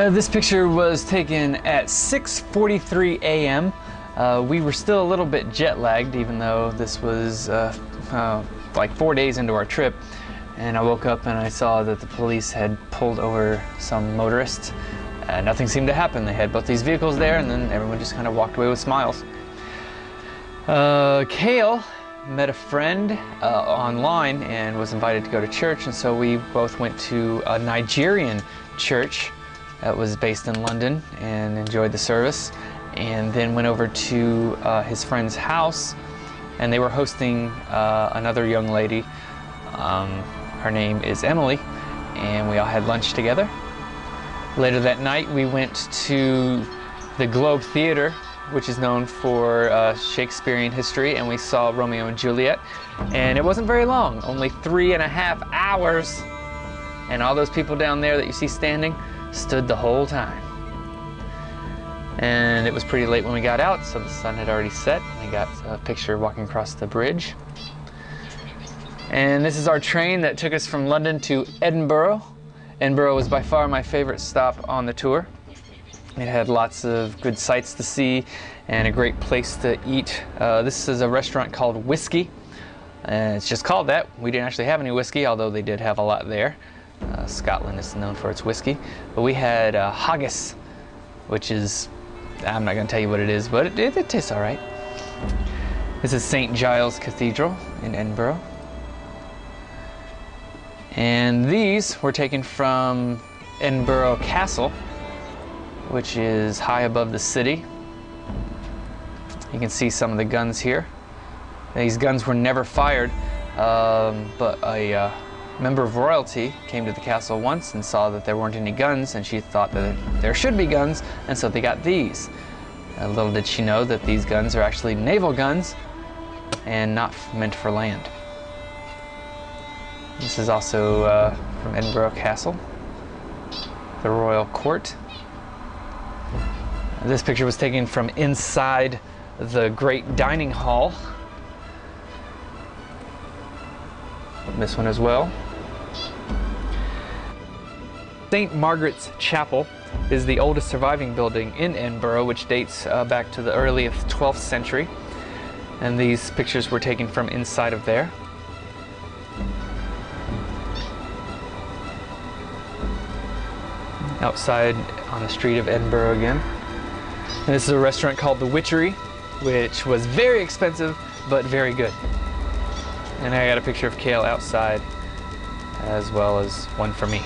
This picture was taken at 6:43 a.m. We were still a little bit jet lagged, even though this was like 4 days into our trip. And I woke up and I saw that the police had pulled over some motorists. Nothing seemed to happen. They had both these vehicles there, and then everyone just kind of walked away with smiles. Kale met a friend online and was invited to go to church, and so we both went to a Nigerian church that was based in London and enjoyed the service, and then went over to his friend's house, and they were hosting another young lady. Her name is Emily, and we all had lunch together. Later that night we went to the Globe Theatre, which is known for Shakespearean history, and we saw Romeo and Juliet. And it wasn't very long, only 3.5 hours. And all those people down there that you see standing stood the whole time. And it was pretty late when we got out, so the sun had already set. We got a picture walking across the bridge. And this is our train that took us from London to Edinburgh. Edinburgh was by far my favorite stop on the tour. It had lots of good sights to see and a great place to eat. This is a restaurant called Whiskey, and it's just called that. We didn't actually have any whiskey, although they did have a lot there. Scotland is known for its whiskey. But we had haggis, which is, I'm not going to tell you what it is, but it tastes all right. This is St. Giles Cathedral in Edinburgh. And these were taken from Edinburgh Castle, which is high above the city. You can see some of the guns here. These guns were never fired, but a member of royalty came to the castle once and saw that there weren't any guns, and she thought that there should be guns, and so they got these. Little did she know that these guns are actually naval guns and not meant for land. This is also from Edinburgh Castle, the Royal Court. This picture was taken from inside the Great Dining Hall. This one as well. St. Margaret's Chapel is the oldest surviving building in Edinburgh, which dates back to the early 12th century. And these pictures were taken from inside of there. Outside on the street of Edinburgh again. And this is a restaurant called The Witchery, which was very expensive, but very good. And I got a picture of Kale outside, as well as one for me.